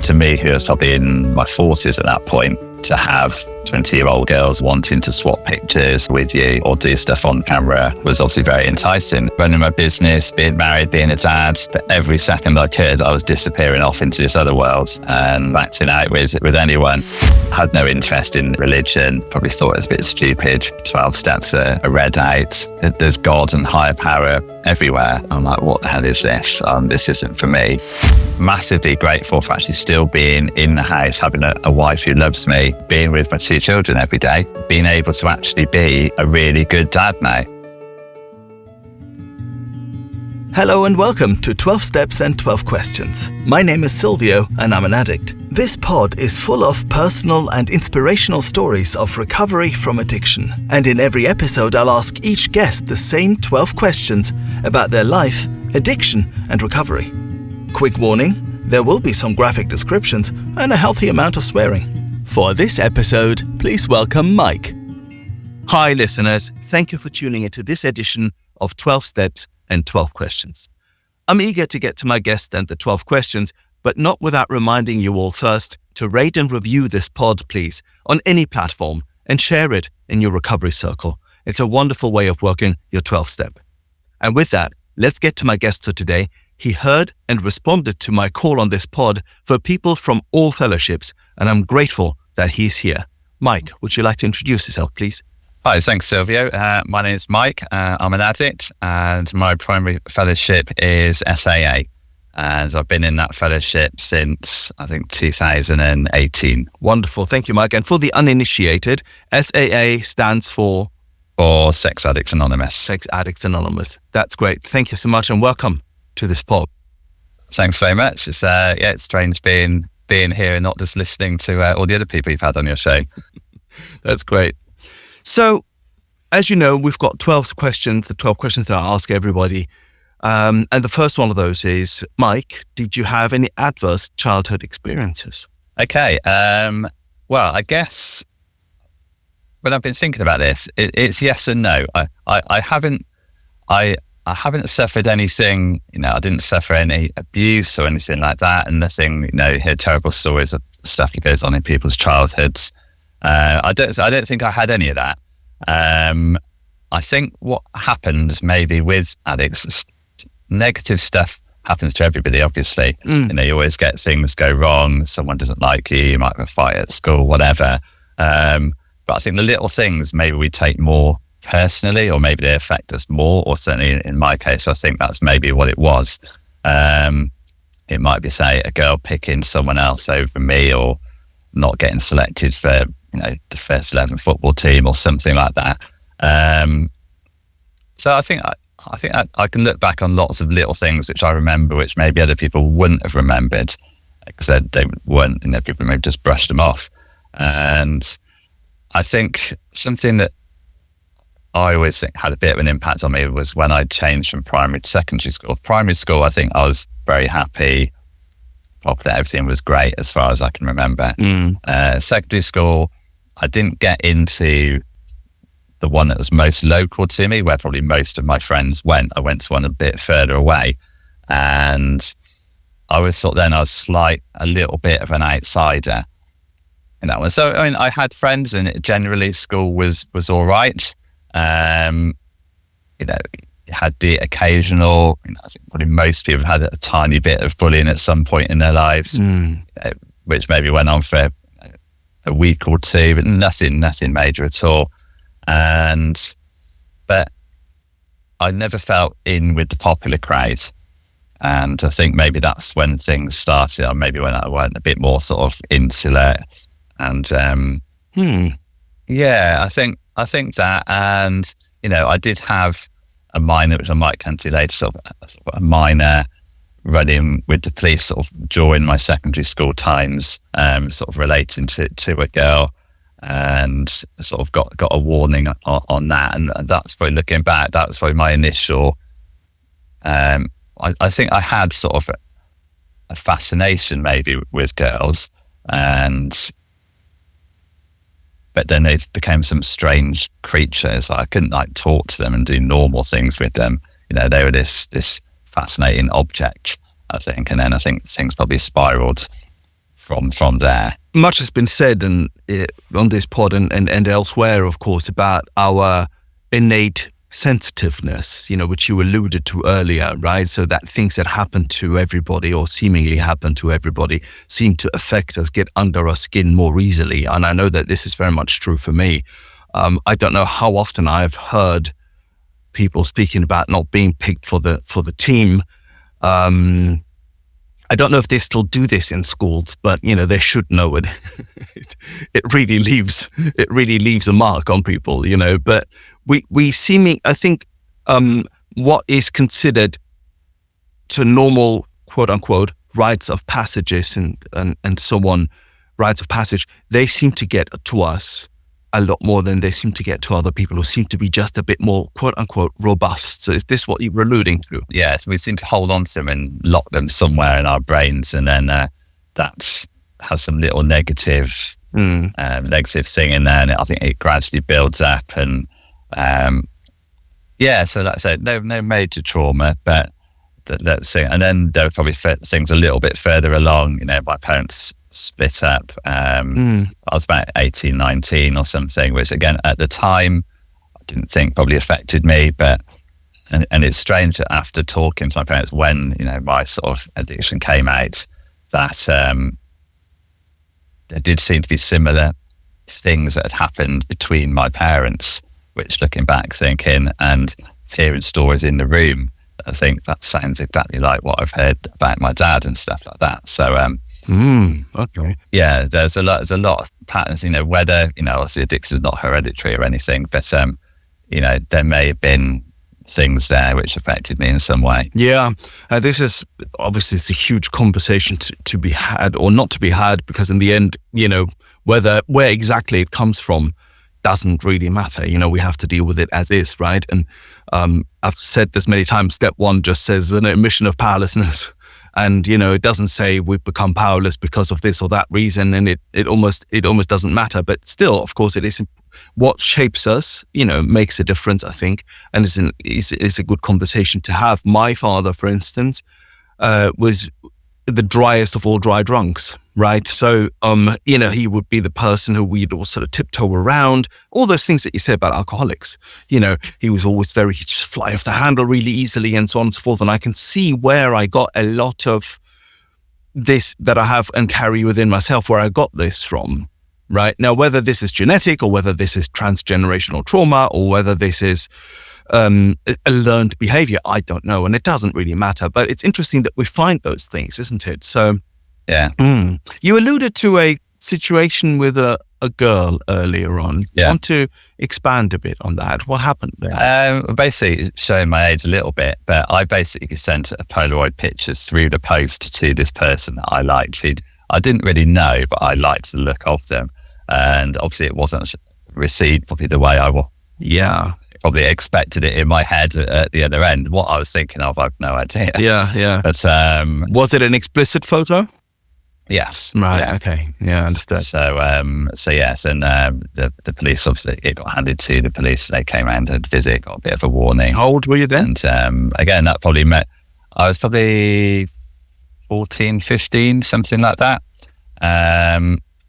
To me, who was probably in my 40s at that point, to have 20-year-old girls wanting to swap pictures with you or do stuff on camera was obviously very enticing. Running my business, being married, being a dad, but every second I could, I was disappearing off into this other world and acting out with anyone. Had no interest in religion, probably thought it was a bit stupid. 12 steps are read out. There's God and higher power everywhere. I'm like, what the hell is this? This isn't for me. Massively grateful for actually still being in the house, having a wife who loves me, being with my 2 children every day, being able to actually be a really good dad now. Hello and welcome to 12 Steps and 12 Questions. My name is Silvio and I'm an addict. This pod is full of personal and inspirational stories of recovery from addiction. And in every episode, I'll ask each guest the same 12 questions about their life, addiction and recovery. Quick warning, there will be some graphic descriptions and a healthy amount of swearing. For this episode, please welcome Mike. Hi listeners, thank you for tuning into this edition of 12 Steps and 12 Questions. I'm eager to get to my guest and the 12 questions, but not without reminding you all first to rate and review this pod, please, on any platform and share it in your recovery circle. It's a wonderful way of working your 12 step. And with that, let's get to my guest for today. He heard and responded to my call on this pod for people from all fellowships, and I'm grateful that he's here. Mike, would you like to introduce yourself, please? Hi, thanks, Silvio. My name is Mike. I'm an addict, and my primary fellowship is SAA. And I've been in that fellowship since, I think, 2018. Wonderful. Thank you, Mike. And for the uninitiated, SAA stands for Sex Addicts Anonymous. Sex Addicts Anonymous. That's great. Thank you so much and welcome to this pod. Thanks very much. It's it's strange being here and not just listening to all the other people you've had on your show. That's great. So, as you know, we've got 12 questions, the 12 questions that I ask everybody. And the first one of those is, Mike, did you have any adverse childhood experiences? Okay. Well, I guess when I've been thinking about this, it's yes and no. I haven't suffered anything, I didn't suffer any abuse or anything like that, and nothing, hear terrible stories of stuff that goes on in people's childhoods. I don't think I had any of that. I think what happens maybe with addicts, negative stuff happens to everybody, obviously. You always get things go wrong, someone doesn't like you might have a fight at school, whatever. But I think the little things maybe we take more personally, or maybe they affect us more, or certainly in my case, I think that's maybe what it was. It might be, say, a girl picking someone else over me, or not getting selected for, the first 11 football team or something like that. So I think I can look back on lots of little things which I remember, which maybe other people wouldn't have remembered because they weren't, people maybe just brushed them off. And I think something that I always think had a bit of an impact on me was when I changed from primary to secondary school. Primary school, I think I was very happy. Probably everything was great as far as I can remember. Secondary school, I didn't get into the one that was most local to me, where probably most of my friends went. I went to one a bit further away. And I always thought then I was a little bit of an outsider in that one. So, I had friends, and generally school was all right. Had the occasional, I think probably most people have had a tiny bit of bullying at some point in their lives, which maybe went on for a week or two, but nothing major at all. But I never felt in with the popular crowd. And I think maybe that's when things started, or maybe when I went a bit more sort of insular. And yeah, I think that, and I did have a minor, which I might come to later, sort of a minor running with the police sort of during my secondary school times, sort of relating to a girl, and sort of got a warning on that. And that's probably, looking back, that was probably my initial, I think I had sort of a fascination maybe with girls, but then they became some strange creatures. I couldn't talk to them and do normal things with them. They were this fascinating object, I think. And then I think things probably spiraled from there. Much has been said on this pod and elsewhere, of course, about our innate sensitiveness, which you alluded to earlier, right? So that things that happen to everybody or seemingly happen to everybody seem to affect us, get under our skin more easily. And I know that this is very much true for me. I don't know how often I've heard people speaking about not being picked for the team. I don't know if they still do this in schools, but they should know it. It really leaves a mark on people, But I think what is considered to normal quote unquote rites of passages and so on, rites of passage, they seem to get to us a lot more than they seem to get to other people who seem to be just a bit more quote unquote robust. So is this what you were alluding to? Yes, we seem to hold on to them and lock them somewhere in our brains, and then that has some little negative thing in there, and I think it gradually builds up. And so like I said, no major trauma, but let's see. And then there were probably things a little bit further along. My parents split up. I was about 18, 19 or something, which again at the time I didn't think probably affected me, but and it's strange that after talking to my parents when my sort of addiction came out, that there did seem to be similar things that had happened between my parents, which looking back thinking and hearing stories in the room, I think that sounds exactly like what I've heard about my dad and stuff like that. So okay. Yeah, there's a lot of patterns, whether, obviously addiction is not hereditary or anything, but, there may have been things there which affected me in some way. Yeah. This is, obviously it's a huge conversation to be had or not to be had, because in the end, where exactly it comes from doesn't really matter. We have to deal with it as is, right? And I've said this many times, step one just says an admission of powerlessness. And, it doesn't say we've become powerless because of this or that reason. And it almost doesn't matter. But still, of course, it is what shapes us, makes a difference, I think. And it's a good conversation to have. My father, for instance, was the driest of all dry drunks, right? So, he would be the person who we'd all sort of tiptoe around, all those things that you say about alcoholics. He was always very just fly off the handle really easily and so on and so forth. And I can see where I got a lot of this that I have and carry within myself, where I got this from, right? Now, whether this is genetic or whether this is transgenerational trauma or whether this is a learned behavior, I don't know. And it doesn't really matter, but it's interesting that we find those things, isn't it? So, yeah. You alluded to a situation with a girl earlier on. Yeah. Want to expand a bit on that? What happened there? Basically, showing my age a little bit, but I basically sent a Polaroid pictures through the post to this person that I liked. I didn't really know, but I liked the look of them. And obviously it wasn't received probably the way I probably expected it in my head at the other end. What I was thinking of, I've no idea. Yeah. But was it an explicit photo? Yes. Right. Yeah. Okay. Yeah, understood. So yes, and the police, obviously it got handed to the police. They came around and visit, got a bit of a warning. How old were you then? And again, that probably I was probably 14, 15, something like that.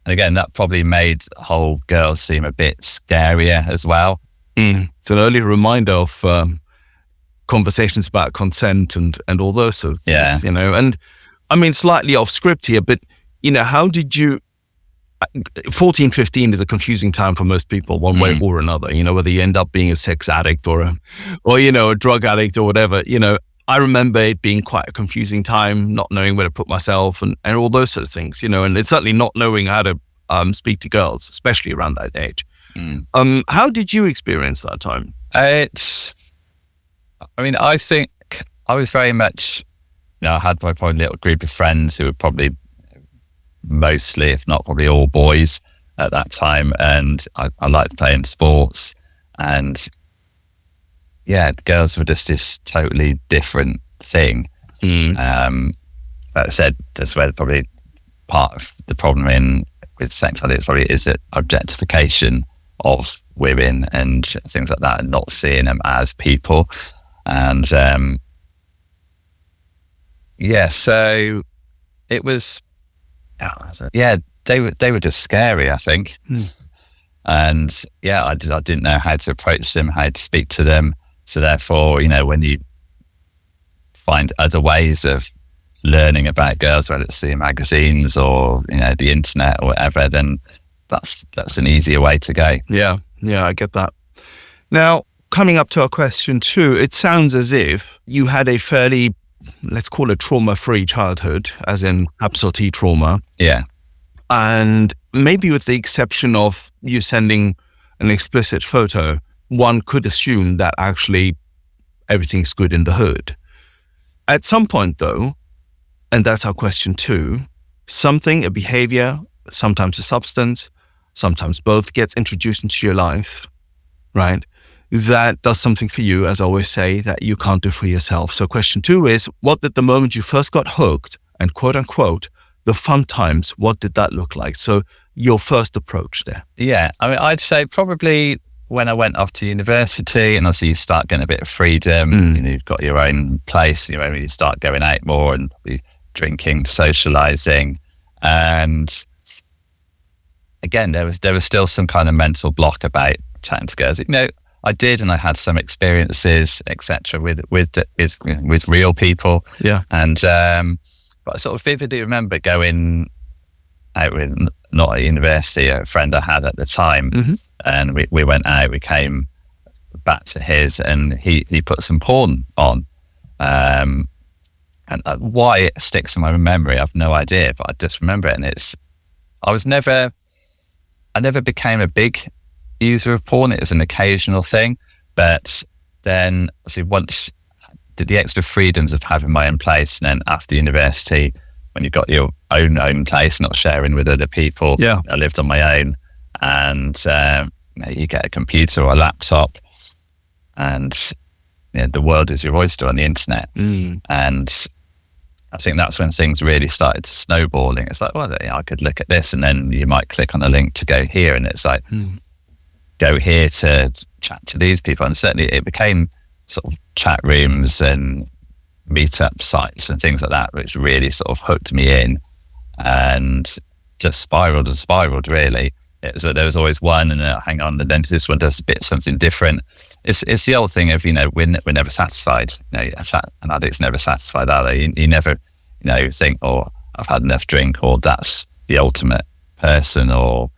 Again, that probably made whole girls seem a bit scarier as well. It's an early reminder of conversations about consent and all those sort of things, and I mean, slightly off script here, but, how did you, 14, 15 is a confusing time for most people, one way or another, whether you end up being a sex addict or a drug addict or whatever, I remember it being quite a confusing time, not knowing where to put myself and all those sort of things, and it's certainly not knowing how to speak to girls, especially around that age. How did you experience that time? I think I was very much, I had my probably little group of friends who were probably mostly, if not probably all boys at that time. And I liked playing sports, and the girls were just this totally different thing. That said, that's where probably part of the problem with sex addicts probably is that objectification of women and things like that, and not seeing them as people. And so it was Yeah, they were just scary, I think. And yeah, I didn't know how to approach them, how to speak to them. So therefore, when you find other ways of learning about girls, whether it's through magazines or the internet or whatever, then that's an easier way to go. Yeah, I get that. Now, coming up to our question 2, it sounds as if you had a fairly, let's call it trauma-free childhood, as in capital T trauma. Yeah. And maybe with the exception of you sending an explicit photo, one could assume that actually everything's good in the hood. At some point though, and that's our question 2, something, a behavior, sometimes a substance, sometimes both, gets introduced into your life, right? That does something for you, as I always say, that you can't do for yourself. So question 2 is, what did the moment you first got hooked and quote unquote, the fun times, what did that look like? So your first approach there. Yeah, I mean, I'd say probably when I went off to university, and obviously you start getting a bit of freedom, you've got your own place, you start going out more and drinking, socializing. And again, there was still some kind of mental block about chatting to girls. I did, and I had some experiences, etc., with real people. Yeah. And but I sort of vividly remember going out with, not at university, a friend I had at the time, and we went out. We came back to his, and he put some porn on. And why it sticks in my memory, I've no idea, but I just remember it. And I never became a big user of porn. It was an occasional thing, but then once the extra freedoms of having my own place, and then after university, when you've got your own place, not sharing with other people, I lived on my own, and you get a computer or a laptop, and the world is your oyster on the internet. And I think that's when things really started to snowballing. It's like, well, I could look at this, and then you might click on a link to go here, and it's like, go here to chat to these people. And certainly it became sort of chat rooms and meetup sites and things like that, which really sort of hooked me in, and just spiraled really. There was always one, and hang on, then this one does a bit something different. It's the old thing of we're never satisfied. An addict's never satisfied, are they? You never think, oh, I've had enough drink, or that's the ultimate person, or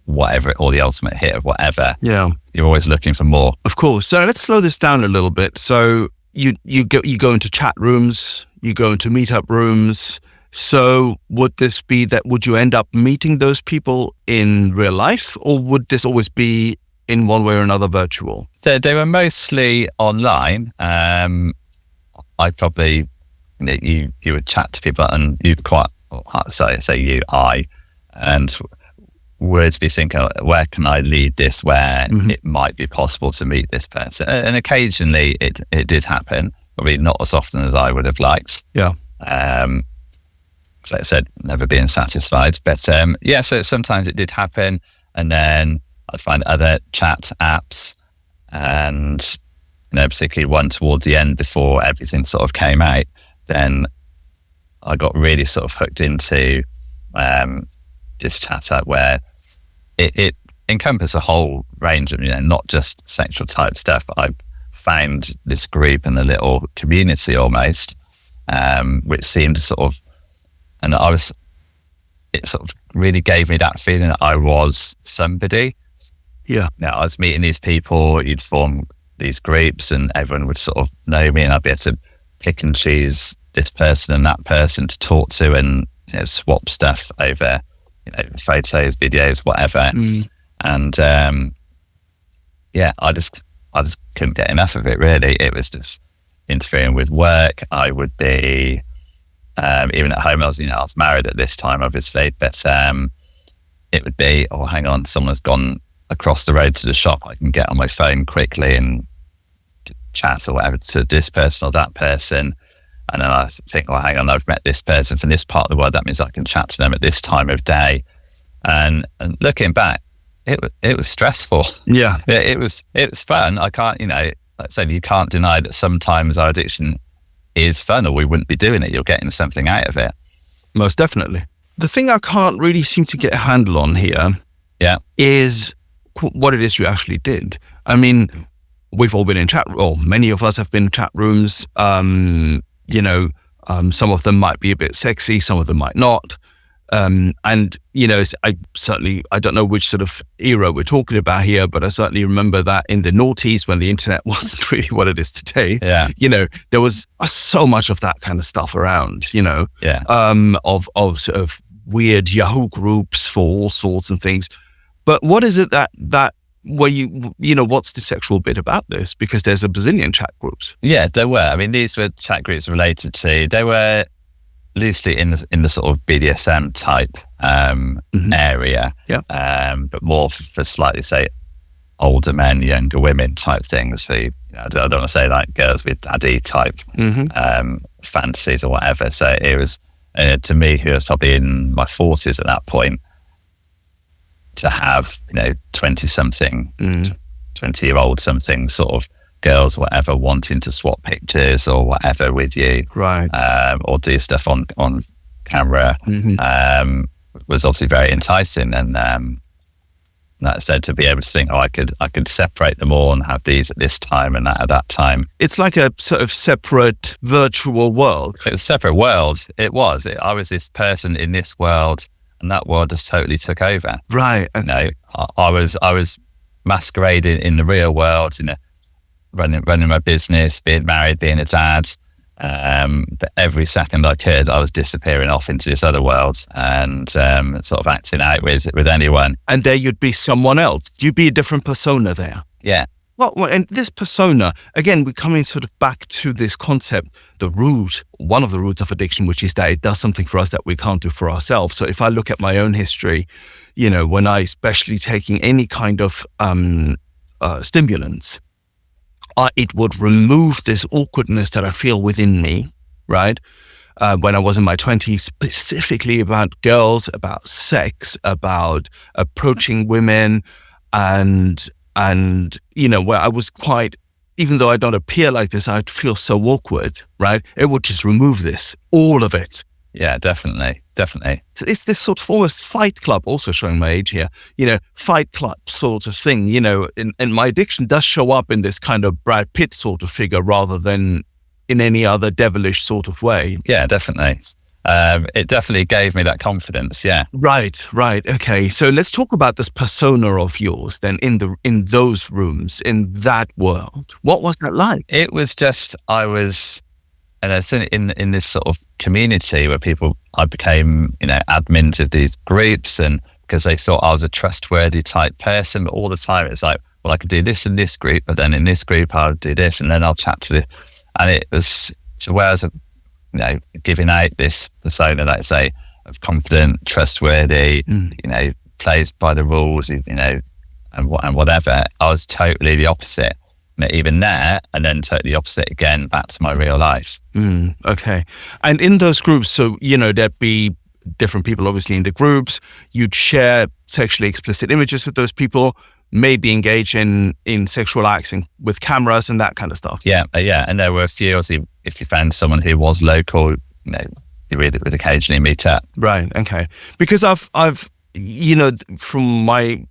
whatever, or the ultimate hit of whatever. Yeah, you're always looking for more. Of course. So let's slow this down a little bit. So you go into chat rooms, you go into meetup rooms. So would you end up meeting those people in real life, or would this always be in one way or another virtual? They were mostly online. I probably, you would chat to people, and you'd and would be thinking, where can I lead this, where it might be possible to meet this person. And occasionally it did happen, probably not as often as I would have liked. Yeah. Like I said, never being satisfied. But so sometimes it did happen, and then I'd find other chat apps, and particularly one towards the end before everything sort of came out, then I got really sort of hooked into this chat app where it encompassed a whole range of, not just sexual type stuff, but I found this group and a little community almost, which seemed sort of, and it sort of really gave me that feeling that I was somebody. Yeah. Now I was meeting these people, you'd form these groups, and everyone would sort of know me, and I'd be able to pick and choose this person and that person to talk to, and swap stuff over, photos, videos, whatever. And I just couldn't get enough of it, really. It was just interfering with work. I would be even at home, I was married at this time, obviously, but it would be, oh, hang on, someone's gone across the road to the shop. I can get on my phone quickly and chat or whatever to this person or that person. And then I think, well, hang on, I've met this person from this part of the world. That means I can chat to them at this time of day. And looking back, it was stressful. Yeah. It was fun. I can't, like I said, you can't deny that sometimes our addiction is fun, or we wouldn't be doing it. You're getting something out of it. Most definitely. the thing I can't really seem to get a handle on here is what it is you actually did. I mean, we've all been in many of us have been in chat rooms. Some of them might be a bit sexy, some of them might not. I don't know which sort of era we're talking about here, but I certainly remember that in the noughties when the internet wasn't really what it is today. There was so much of that kind of stuff around, of sort of weird Yahoo groups for all sorts of things. But what is it that where what's the sexual bit about this? Because there's a bazillion chat groups. Yeah, there were. I mean, these were chat groups related to, they were loosely in the sort of BDSM type area, but more for slightly, say, older men, younger women type things. So I don't want to say like girls with daddy type fantasies or whatever. So it was, to me, who was probably in my 40s at that point, to have 20-something, 20-year-old something sort of girls, whatever, wanting to swap pictures or whatever with you, right? Or do stuff on camera, was obviously very enticing. And that said, to be able to think, I could separate them all and have these at this time and that at that time. It's like a sort of separate virtual world. It was a separate world. I was this person in this world, and that world just totally took over. Right. I was masquerading in the real world, running my business, being married, being a dad. But every second I could, I was disappearing off into this other world and sort of acting out with anyone. And there you'd be someone else. You'd be a different persona there. Yeah. Well, and this persona, again, we're coming sort of back to this concept, one of the roots of addiction, which is that it does something for us that we can't do for ourselves. So if I look at my own history, when I especially taking any kind of stimulants, it would remove this awkwardness that I feel within me, right? When I was in my 20s, specifically about girls, about sex, about approaching women, and where I was quite, even though I don't appear like this, I'd feel so awkward, right? It would just remove all of it. Yeah, definitely. It's this sort of almost Fight Club, also showing my age here, Fight Club sort of thing, and my addiction does show up in this kind of Brad Pitt sort of figure rather than in any other devilish sort of way. Yeah, definitely. It definitely gave me that confidence. Yeah. Right. Okay. So let's talk about this persona of yours then in those rooms, in that world. What was that like? It was just, I was, in this sort of community where I became, admins of these groups, and because they thought I was a trustworthy type person, but all the time it's like, well, I could do this in this group, but then in this group I'll do this, and then I'll chat to this. And it was, so whereas giving out this persona, let's say, of confident, trustworthy, plays by the rules, and whatever, I was totally the opposite. Even there, and then totally opposite again, back to my real life. Okay. And in those groups, so, there'd be different people, obviously, in the groups. You'd share sexually explicit images with those people, maybe engage in sexual acts with cameras and that kind of stuff. Yeah. And there were a few, obviously, if you found someone who was local, you would occasionally meet up. Right. Okay. Because I've from my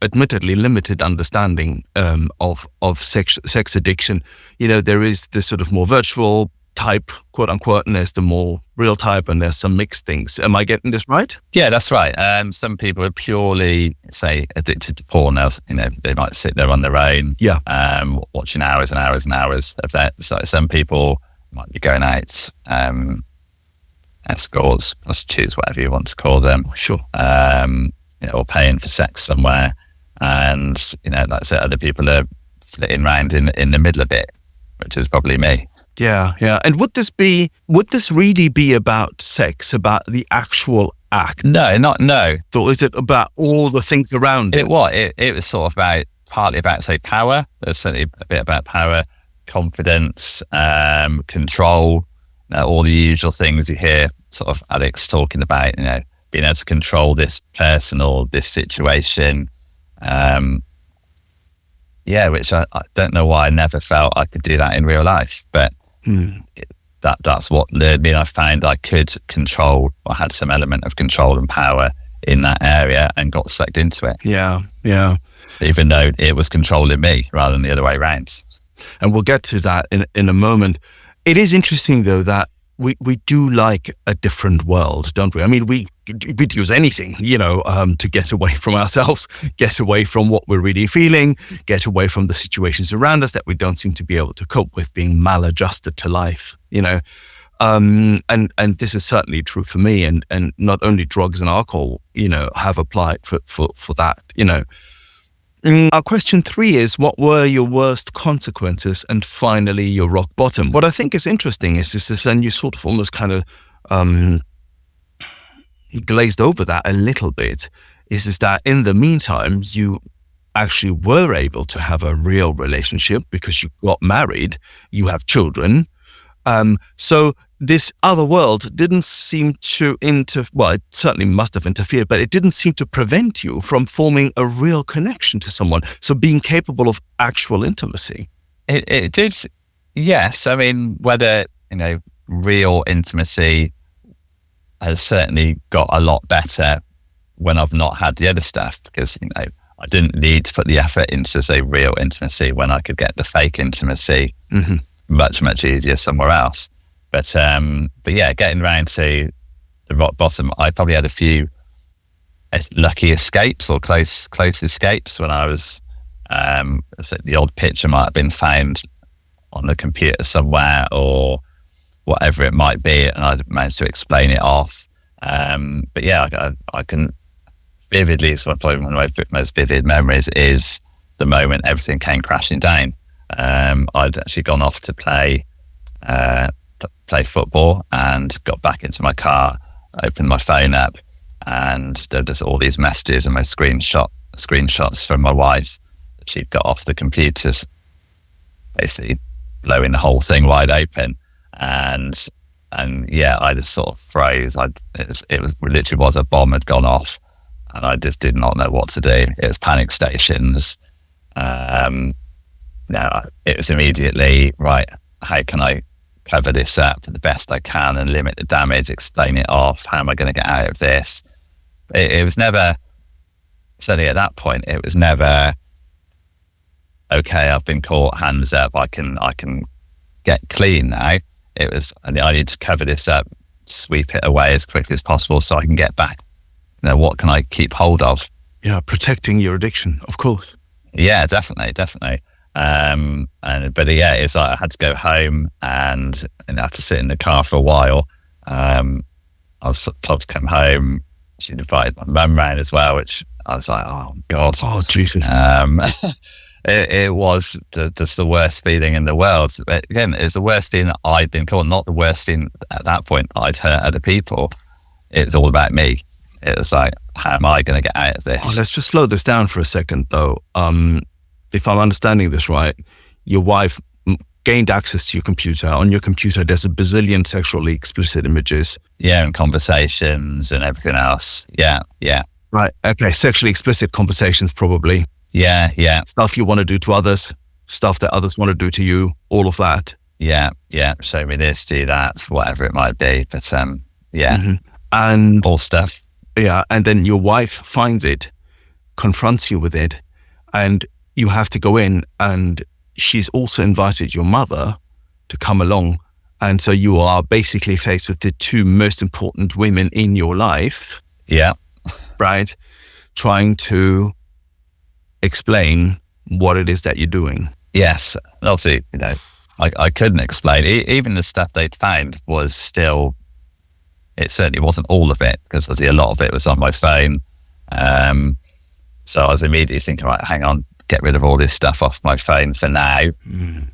admittedly limited understanding of sex addiction, there is this sort of more virtual type, quote unquote, and there's the more real type, and there's some mixed things. Am I getting this right? Yeah, that's right. Some people are purely, say, addicted to porn. They might sit there on their own, watching hours and hours and hours of that. So some people might be going out, escorts, prostitutes, whatever you want to call them. Sure. Or paying for sex somewhere, and like I said, other people are flitting around in the middle of it, which is probably me. Yeah. And would this really be about sex, about the actual act? No. Or is it about all the things around it? It was sort of partly about, say, power. There's certainly a bit about power, confidence, control, all the usual things you hear sort of addicts talking about, being able to control this person or this situation. Which I don't know why I never felt I could do that in real life. But that's what lured me. And I found I could control, I had some element of control and power in that area, and got sucked into it. Yeah. Even though it was controlling me rather than the other way around. And we'll get to that in a moment. It is interesting, though, that we do like a different world, don't we? I mean, we'd use anything, to get away from ourselves, get away from what we're really feeling, get away from the situations around us that we don't seem to be able to cope with, being maladjusted to life, And this is certainly true for me. And not only drugs and alcohol, have applied for that, Our question 3 is, what were your worst consequences, and finally your rock bottom? What I think is interesting is this, and you sort of almost kind of glazed over that a little bit, is that in the meantime, you actually were able to have a real relationship because you got married, you have children. So this other world didn't seem to well, it certainly must have interfered, but it didn't seem to prevent you from forming a real connection to someone. So being capable of actual intimacy. It did, yes. I mean, whether, real intimacy has certainly got a lot better when I've not had the other stuff, because, I didn't need to put the effort into, say, real intimacy when I could get the fake intimacy much, much easier somewhere else. But yeah, getting around to the rock bottom, I probably had a few lucky escapes or close escapes when I was, the odd picture might have been found on the computer somewhere or whatever it might be, and I managed to explain it off. But yeah, I can vividly, it's probably one of my most vivid memories is the moment everything came crashing down. I'd actually gone off to play football and got back into my car, opened my phone up, and there were just all these messages and my screenshots from my wife that she'd got off the computers, basically blowing the whole thing wide open. And yeah, I just sort of froze. It literally was a bomb had gone off, and I just did not know what to do. It was panic stations. No, it was immediately, right, how can I cover this up the best I can and limit the damage, explain it off, how am I going to get out of this? It was never, certainly at that point, it was never, okay, I've been caught, hands up, I can get clean now. It was, I need to cover this up, sweep it away as quickly as possible so I can get back. What can I keep hold of? Yeah, protecting your addiction, of course. Yeah, definitely. But yeah, it's like I had to go home and I had to sit in the car for a while. I was told to come home. She invited my mum round as well, which I was like, oh God. Oh, Jesus. It was just the worst feeling in the world. But again, it's the worst feeling that I'd been caught, not the worst feeling at that point I'd hurt other people. It's all about me. It was like, how am I going to get out of this? Oh, let's just slow this down for a second, though. If I'm understanding this right, your wife gained access to your computer. On your computer, there's a bazillion sexually explicit images. Yeah, and conversations and everything else. Yeah. Right. Okay. Sexually explicit conversations, probably. Yeah. Stuff you want to do to others, stuff that others want to do to you, all of that. Yeah. Show me this, do that, whatever it might be. But yeah. Mm-hmm. And all stuff. Yeah. And then your wife finds it, confronts you with it, and you have to go in, and she's also invited your mother to come along. And so you are basically faced with the two most important women in your life. Yeah. Right? Trying to explain what it is that you're doing. Yes. And obviously, I couldn't explain. Even the stuff they'd found was still, it certainly wasn't all of it, because obviously a lot of it was on my phone. So I was immediately thinking, right, hang on, get rid of all this stuff off my phone for now,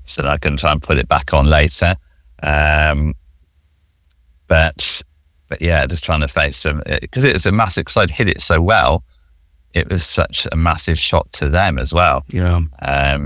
so that I can try and put it back on later. But yeah, just trying to face some, because it was a massive, because I'd hit it so well, it was such a massive shock to them as well. Yeah.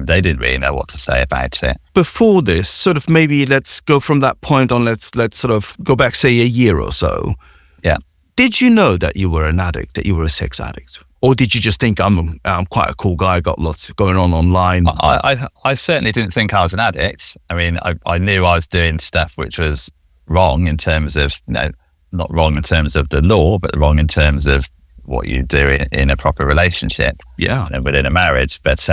They didn't really know what to say about it. Before this, sort of maybe let's go from that point on, let's sort of go back, say, a year or so. Yeah. Did you know that you were an addict, that you were a sex addict? Or did you just think I'm quite a cool guy, got lots going on online? I certainly didn't think I was an addict. I mean, I knew I was doing stuff which was wrong in terms of, not wrong in terms of the law, but wrong in terms of what you do in a proper relationship. Yeah. And within a marriage. But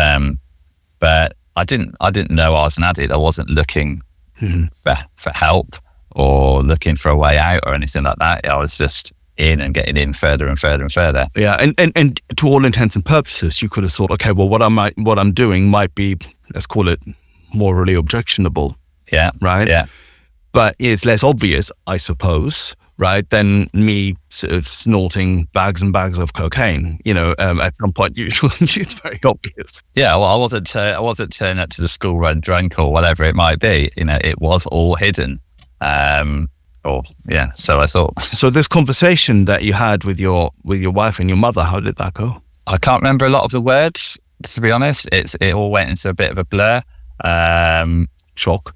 I didn't know I was an addict. I wasn't looking for help or looking for a way out or anything like that. I was just in and getting in further and further and further. Yeah, and to all intents and purposes, you could have thought, okay, well, what I'm doing might be, let's call it, morally objectionable. Yeah. Right. Yeah. But it's less obvious, I suppose, right, than me sort of snorting bags and bags of cocaine. At some point, usually it's very obvious. Yeah. Well, I wasn't turning up to the school run drunk or whatever it might be. It was all hidden. So I thought. So this conversation that you had with your wife and your mother, how did that go? I can't remember a lot of the words, to be honest. It all went into a bit of a blur. Shock.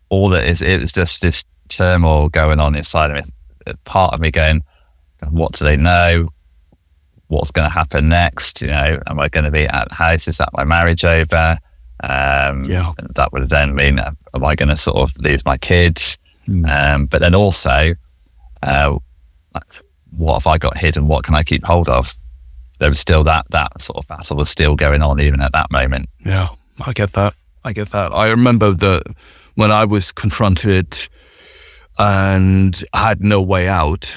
All that is, it was just this turmoil going on inside of me. Part of me going, what do they know? What's going to happen next? Am I going to be at the house? Is that my marriage over? That would then mean, am I going to sort of lose my kids? But then also, what have I got hidden? What can I keep hold of? There was still that sort of battle was still going on even at that moment. Yeah, I get that. I remember when I was confronted and had no way out,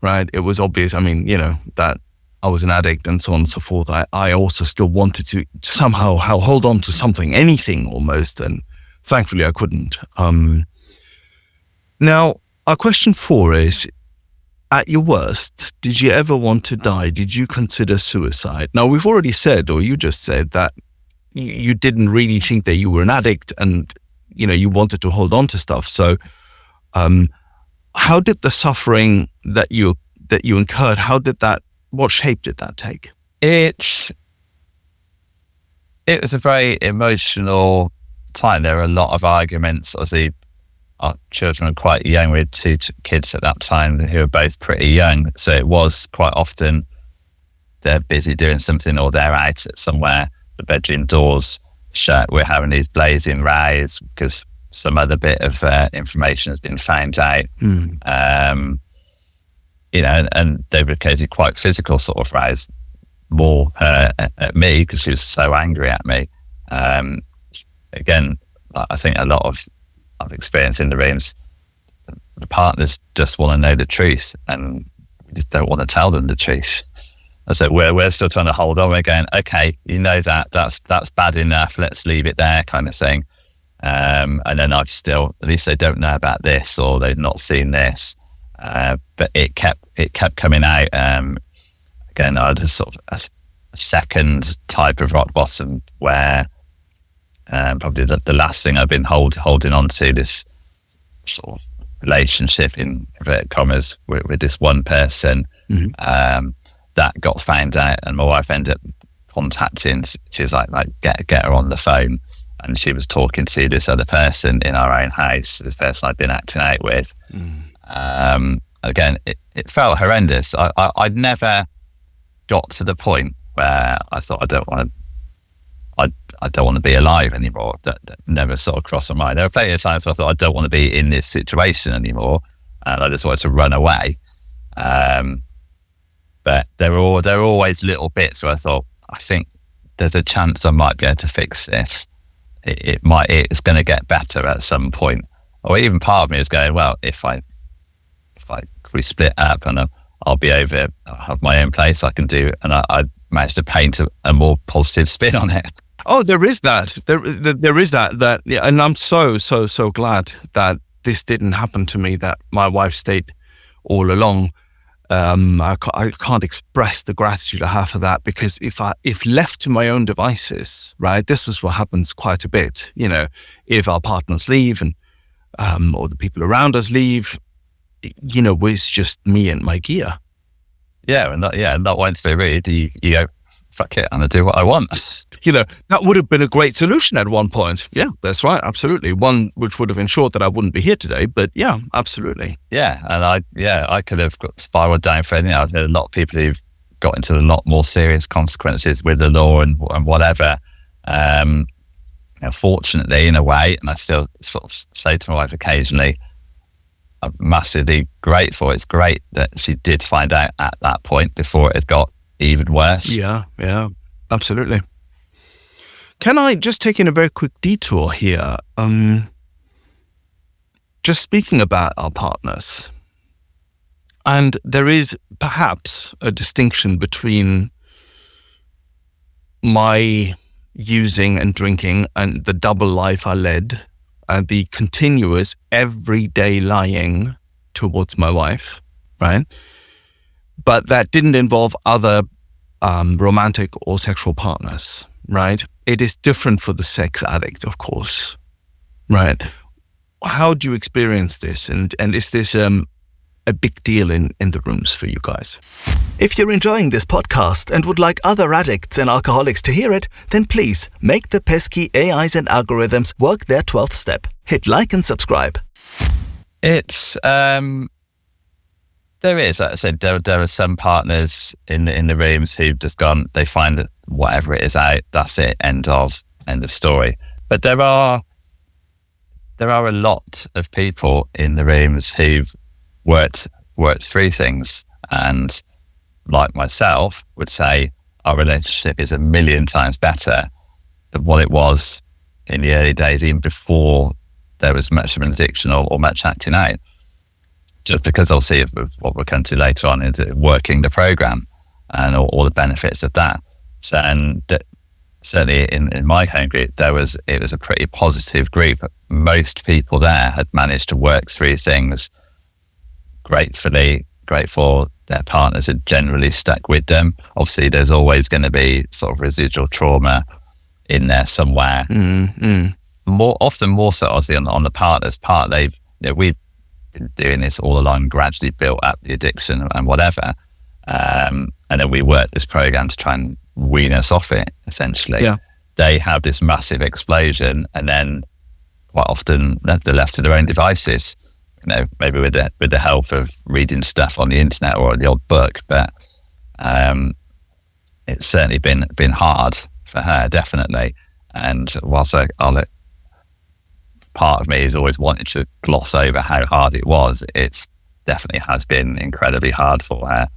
right? It was obvious, that I was an addict and so on and so forth. I also still wanted to somehow hold on to something, anything almost, and thankfully I couldn't. Now, our question 4 is, at your worst, did you ever want to die? Did you consider suicide? Now, we've already said, or you just said, that you didn't really think that you were an addict and, you wanted to hold on to stuff. So how did the suffering that you incurred, what shape did that take? It was a very emotional time. There were a lot of arguments. Obviously, our children were quite young. We had 2 kids at that time who were both pretty young. So it was quite often they're busy doing something or they're out somewhere, the bedroom doors shut. We're having these blazing rows because some other bit of information has been found out. And they were occasionally quite physical sort of rows, more at me because she was so angry at me. Again, I think a lot of I've experienced in the rooms, the partners just want to know the truth and we just don't want to tell them the truth. And so we're still trying to hold on. We're going, okay, that's bad enough. Let's leave it there, kind of thing. And then at least they don't know about this or they've not seen this. But it kept coming out. Again, I had a sort of a second type of rock bottom where probably the last thing I've been holding on to, this sort of relationship in inverted commas with this one person. That got found out, and my wife ended up contacting. She was like get her on the phone, and she was talking to this other person in our own house, this person I'd been acting out with. Again, it felt horrendous. I'd never got to the point where I thought I don't want to be alive anymore. That never sort of crossed my mind. There were plenty of times where I thought I don't want to be in this situation anymore, and I just wanted to run away. But there were always little bits where I thought, I think there's a chance I might be able to fix this. It's going to get better at some point. Or even part of me is going, well, if we split up and I'll be over, I'll have my own place I can do, and I managed to paint a more positive spin on it. Oh, there is that. There is that. Yeah, and I'm so glad that this didn't happen to me. That my wife stayed all along. I can't express the gratitude I have for that, because if left to my own devices, right, this is what happens quite a bit. If our partners leave and or the people around us leave, it's just me and my gear. Yeah, and not wanting to be rude, you go, fuck it, I'm gonna do what I want. That would have been a great solution at one point. Yeah, that's right, absolutely. One which would have ensured that I wouldn't be here today. But yeah, absolutely. Yeah, and I could have spiraled down for anything. I've had a lot of people who've got into a lot more serious consequences with the law and whatever. Fortunately, in a way, and I still sort of say to my wife occasionally, I'm massively grateful. It's great that she did find out at that point before it had got even worse. Yeah, absolutely. Can I just take in a very quick detour here? Just speaking about our partners, and there is perhaps a distinction between my using and drinking and the double life I led and the continuous everyday lying towards my wife, right? But that didn't involve other romantic or sexual partners, right? It is different for the sex addict, of course, right? How do you experience this? And is this a big deal in the rooms for you guys? If you're enjoying this podcast and would like other addicts and alcoholics to hear it, then please make the pesky AIs and algorithms work their 12th step. Hit like and subscribe. It's there is, like I said, there are some partners in the rooms who've just gone, they find that whatever it is out, that's it, end of story. But there are a lot of people in the rooms who've worked through things, and like myself would say our relationship is a million times better than what it was in the early days, even before there was much of an addiction or much acting out. Just because obviously of what we'll come to later on is working the program and all the benefits of that. So, and certainly in my home group, it was a pretty positive group. Most people there had managed to work through things. Grateful their partners had generally stuck with them. Obviously, there's always going to be sort of residual trauma in there somewhere. More so, obviously, on the partner's part, we've been doing this all along, gradually built up the addiction and whatever, and then we work this program to try and wean us off it. Essentially, they have this massive explosion, and then quite often they're left to their own devices. Maybe with the help of reading stuff on the internet or the old book, but it's certainly been hard for her, definitely. And whilst part of me is always wanted to gloss over how hard it was, it's definitely has been incredibly hard for her.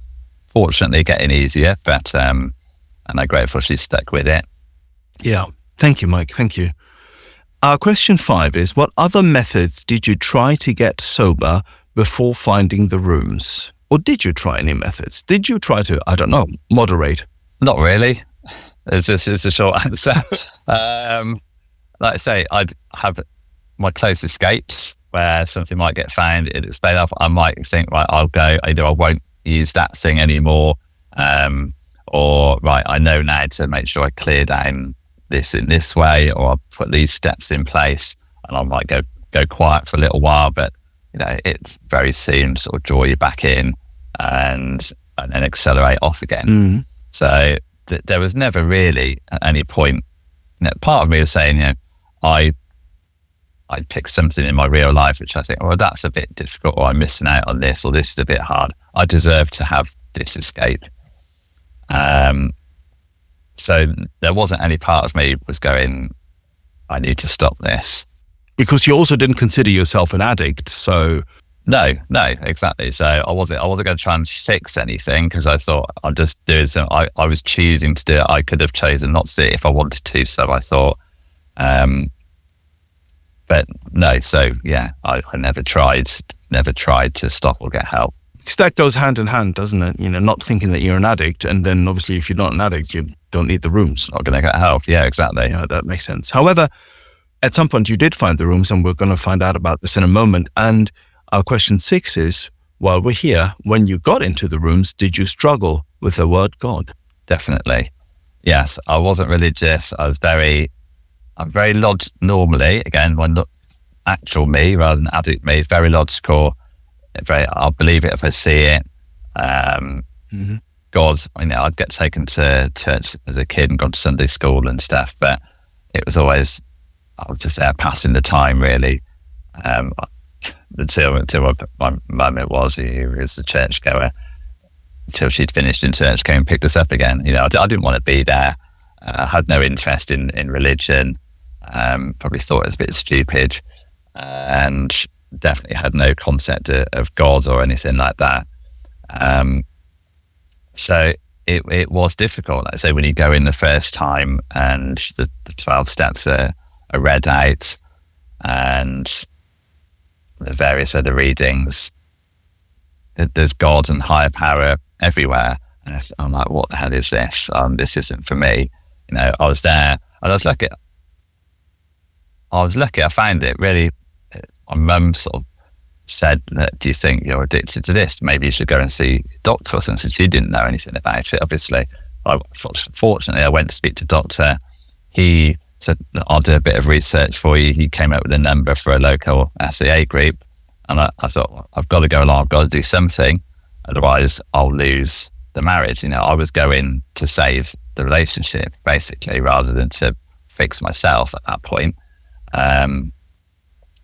Fortunately, getting easier, but and I'm grateful she's stuck with it. Yeah, thank you, Mike. Thank you. Question 5 is, what other methods did you try to get sober before finding the rooms? Or did you try any methods? Did you try to, I don't know, moderate? Not really. It's a short answer. Like I say, I'd have my close escapes where something might get found, it's paid off. I might think, right, I'll go, either I won't use that thing anymore, or right, I know now to make sure I clear down this in this way, or I'll put these steps in place, and I might go quiet for a little while, but it's very soon sort of draw you back in and then accelerate off again. So there was never really at any point, part of me is saying, I picked something in my real life which I think, well, that's a bit difficult, or I'm missing out on this, or this is a bit hard. I deserve to have this escape. So there wasn't any part of me was going, I need to stop this. Because you also didn't consider yourself an addict, so... No, exactly. So I wasn't going to try and fix anything, because I thought I'm just doing something. I was choosing to do it. I could have chosen not to do it if I wanted to. So I thought, but no. So yeah, I never tried to stop or get help. Because that goes hand in hand, doesn't it? Not thinking that you're an addict, and then obviously if you're not an addict, you don't need the rooms. Not going to get help. Yeah, exactly. Yeah, that makes sense. However, at some point you did find the rooms, and we're going to find out about this in a moment. And our question 6 is, while we're here, when you got into the rooms, did you struggle with the word God? Definitely. Yes, I wasn't religious. I'm very normally, again, when the actual me rather than addict me, very logical. I'll believe it if I see it. God, I'd get taken to church as a kid and gone to Sunday school and stuff, but it was always, I was just there passing the time, really. Until my mum, he was a churchgoer. until she'd finished in church, came and picked us up again. You know, I didn't want to be there. I had no interest in religion. Probably thought it was a bit stupid, and definitely had no concept of God or anything like that. So it was difficult. Like I say, when you go in the first time and the 12 steps are read out and the various other readings, there's God and higher power everywhere. And I'm like, what the hell is this? This isn't for me. You know, I was there and I was lucky. I found it really. My mum sort of said, do you think you're addicted to this? Maybe you should go and see a doctor or something. She didn't know anything about it, obviously. Fortunately, I went to speak to a doctor. He said, I'll do a bit of research for you. He came up with a number for a local SAA group. And I thought, well, I've got to go along. I've got to do something. Otherwise, I'll lose the marriage. You know, I was going to save the relationship, basically, rather than to fix myself at that point.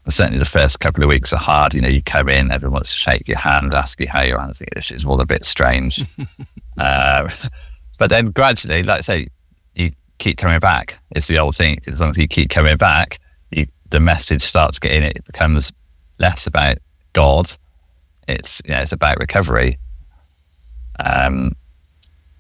Certainly the first couple of weeks are hard. You know, you come in, everyone wants to shake your hand, ask you how you are. I think this is all a bit strange. But then gradually, like I say, you keep coming back. It's the old thing. As long as you keep coming back, the message starts getting it. It becomes less about God. It's about recovery. And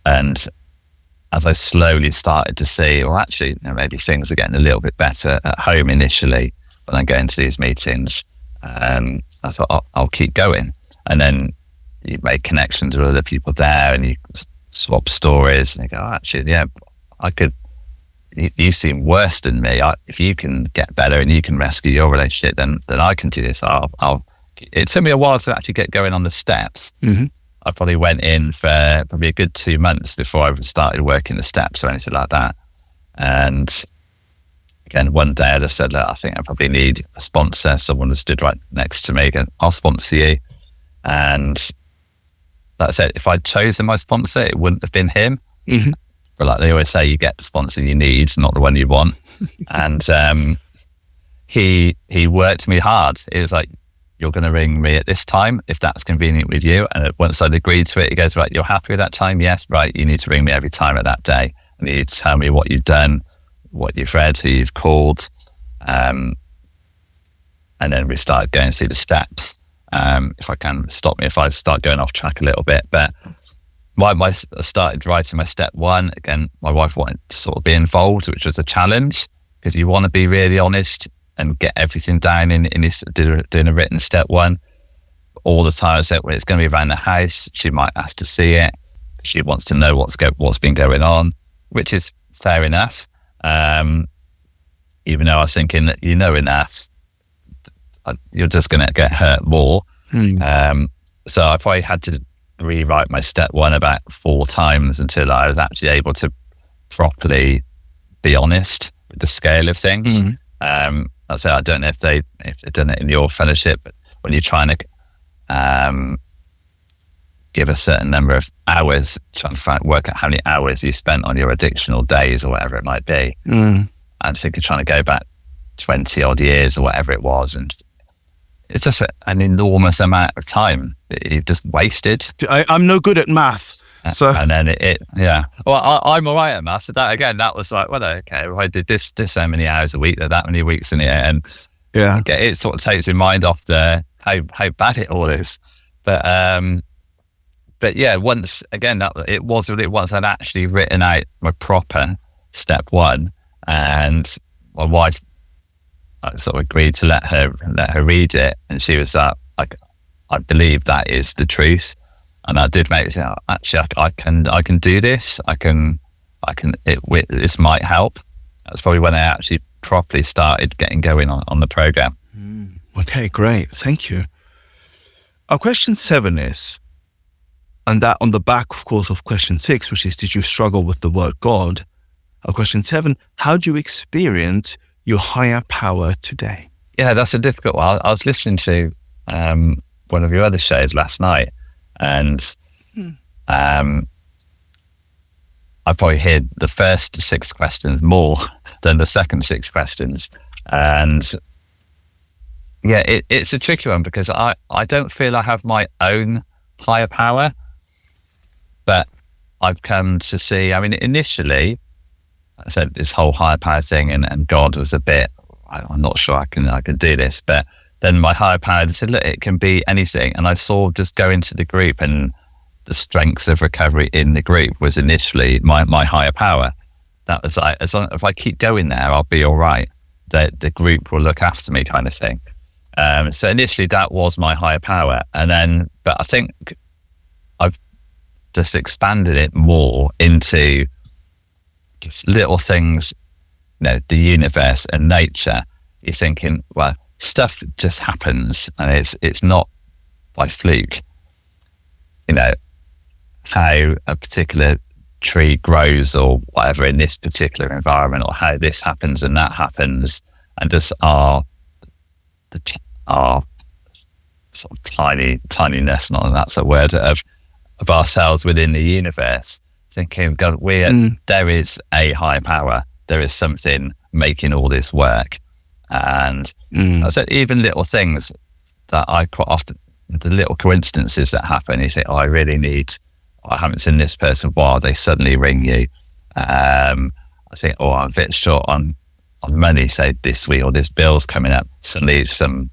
as I slowly started to see, well, actually, you know, maybe things are getting a little bit better at home initially. When I go into these meetings, I thought, I'll keep going. And then you make connections with other people there and you swap stories and you go, oh, actually, yeah, I could, you seem worse than me. If you can get better and you can rescue your relationship, then I can do this. It took me a while to actually get going on the steps. Mm-hmm. I probably went in for probably a good 2 months before I started working the steps or anything like that. And again, one day I just said, look, I think I probably need a sponsor. Someone who stood right next to me, going, I'll sponsor you. And like I said, if I'd chosen my sponsor, it wouldn't have been him. Mm-hmm. But like they always say, you get the sponsor you need, not the one you want. And he worked me hard. It was like, you're going to ring me at this time, if that's convenient with you. And once I'd agreed to it, he goes, right, you're happy with that time? Yes, right, you need to ring me every time at that day. And you need to tell me what you've done, what you've read, who you've called. And then we started going through the steps. If I can stop me if I start going off track a little bit. But I started writing my step one. Again, my wife wanted to sort of be involved, which was a challenge because you want to be really honest and get everything down in this, doing a written step one. All the time I said, well, it's going to be around the house. She might ask to see it. She wants to know what's been going on, which is fair enough. Even though I was thinking that you know enough, you're just going to get hurt more. So I probably had to rewrite my step one about 4 times until I was actually able to properly be honest with the scale of things. I say I don't know if they've done it in your fellowship, but when you're trying to give a certain number of hours, trying to work out how many hours you spent on your addictional days or whatever it might be. I think you're trying to go back 20 odd years or whatever it was, and it's just an enormous amount of time that you've just wasted. I'm no good at math. So and then well, I'm all right at maths. So that was like, well, okay, I did this so many hours a week, that many weeks in it, and it sort of takes your mind off how bad it all is. But yeah, once again, it was once I'd actually written out my proper step one, and my wife, I sort of agreed to let her read it, and she was like, I believe that is the truth. And that did make me think, actually, I can do this. This might help. That's probably when I actually properly started getting going on the program. Okay, great. Thank you. Our question 7 is, and that on the back, of course, of question 6, which is, did you struggle with the word God? Our question 7, how do you experience your higher power today? Yeah, that's a difficult one. I was listening to one of your other shows last night, and I probably heard the first 6 questions more than the second 6 questions. And yeah, it's a tricky one because I don't feel I have my own higher power. But I've come to see, I mean, initially, I said this whole higher power thing and God was a bit, I'm not sure I can do this. But then my higher power said, look, it can be anything. And I saw just go into the group, and the strength of recovery in the group was initially my higher power. That was like, if I keep going there, I'll be all right. The group will look after me, kind of thing. So initially that was my higher power. And then, but I think I've just expanded it more into just little things, the universe and nature. You're thinking, well, stuff just happens, and it's not by fluke. How a particular tree grows or whatever in this particular environment, or how this happens and that happens, and just our sort of tininess, not that that's a word, of ourselves within the universe, thinking, God, there is a high power, there is something making all this work. And I said, even little things that I quite often, the little coincidences that happen, you say, I haven't seen this person for a while, they suddenly ring you. I think, I'm a bit short on money, say this week, or this bill's coming up, suddenly some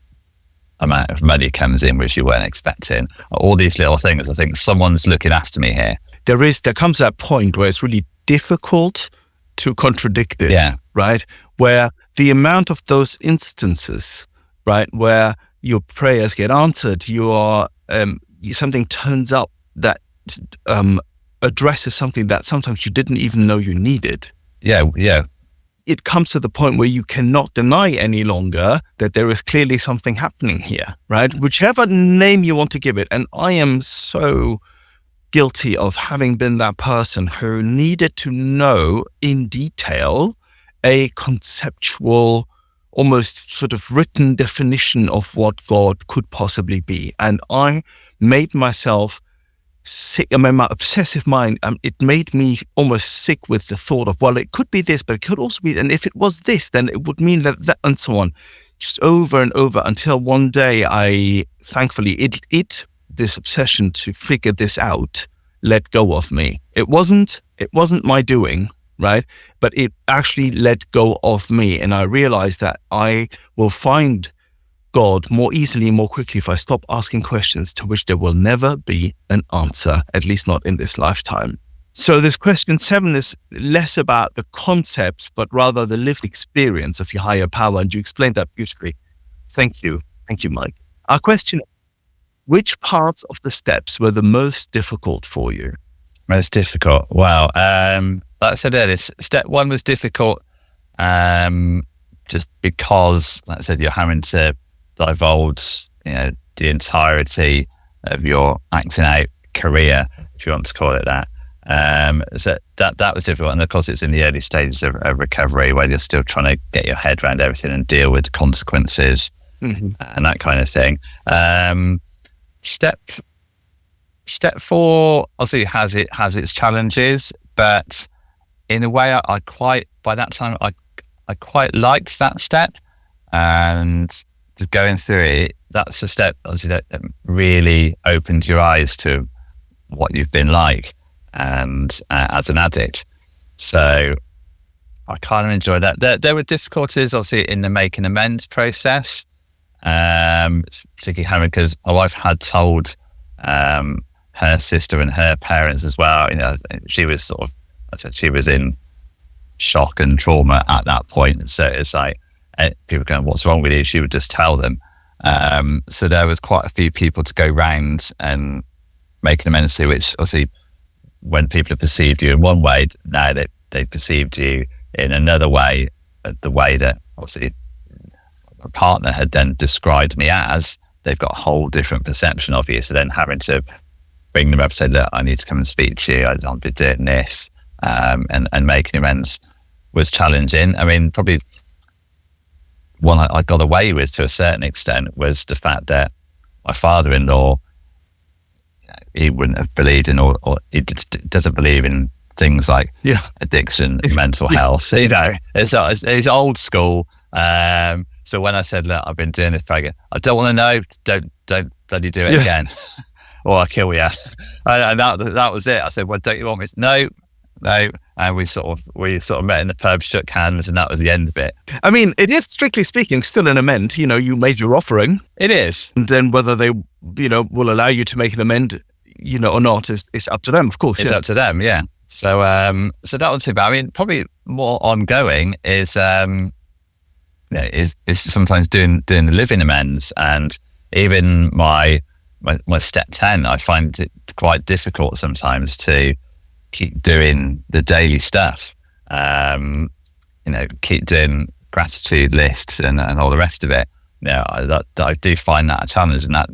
amount of money comes in which you weren't expecting. All these little things, I think someone's looking after me here. There comes that point where it's really difficult to contradict it, right? Where the amount of those instances, right, where your prayers get answered, something turns up that addresses something that sometimes you didn't even know you needed. Yeah. It comes to the point where you cannot deny any longer that there is clearly something happening here, right? Whichever name you want to give it. And I am so guilty of having been that person who needed to know in detail a conceptual, almost sort of written definition of what God could possibly be. And I made myself sick. I mean, my obsessive mind, it made me almost sick with the thought of, well, it could be this, but it could also be, and if it was this, then it would mean that, and so on, just over and over, until one day thankfully, this obsession to figure this out, let go of me. It wasn't my doing, right? But it actually let go of me. And I realized that I will find God more easily, more quickly, if I stop asking questions to which there will never be an answer, at least not in this lifetime. So this question 7 is less about the concepts, but rather the lived experience of your higher power. And you explained that beautifully. Thank you. Thank you, Mike. Our question, which parts of the steps were the most difficult for you? Most difficult? Well, like I said earlier, step 1 was difficult just because, like I said, you're having to divulge, the entirety of your acting out career, if you want to call it that. So that was difficult, and of course it's in the early stages of recovery where you're still trying to get your head around everything and deal with consequences and that kind of thing. Step 4 obviously has its challenges, but in a way by that time I quite liked that step, and just going through it, that's a step obviously that really opens your eyes to what you've been like and as an addict. So I kind of enjoyed that. There were difficulties obviously in the making amends process, particularly Hannah, because my wife had told her sister and her parents as well. She was she was in shock and trauma at that point. So it's like, people going, what's wrong with you? She would just tell them. So there was quite a few people to go round and make an amends to, which obviously when people have perceived you in one way, now they perceived you in another way, the way that obviously a partner had then described me as, they've got a whole different perception of you. So then having to bring them up and say, look, I need to come and speak to you, I'll be doing this, and making amends was challenging. I mean, probably one I got away with to a certain extent was the fact that my father-in-law, he wouldn't have believed in, or he doesn't believe in things like addiction and mental health. It's old school. So when I said, look, I've been doing this program, I don't want to know, don't bloody do it again. or I'll kill you. And that was it. I said, well, don't you want me? No. And we sort of met in the pub, shook hands, and that was the end of it. I mean, it is, strictly speaking, still an amend. You made your offering. It is. And then whether they, will allow you to make an amend, or not, is up to them, of course. It's up to them, yeah. So that was it. But I mean, probably more ongoing is sometimes doing the living amends, and even my step 10, I find it quite difficult sometimes to keep doing the daily stuff. Keep doing gratitude lists and all the rest of it. I do find that a challenge, and that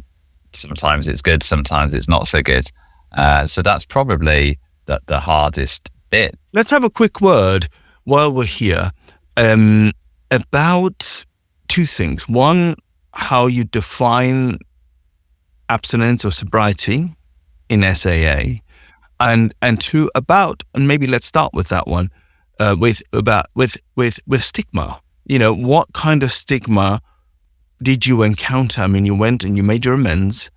sometimes it's good, sometimes it's not so good. So that's probably the hardest bit. Let's have a quick word while we're here about two things. One, how you define abstinence or sobriety in SAA, and two, and maybe let's start with that one, with stigma. What kind of stigma did you encounter? I mean, you went and you made your amends.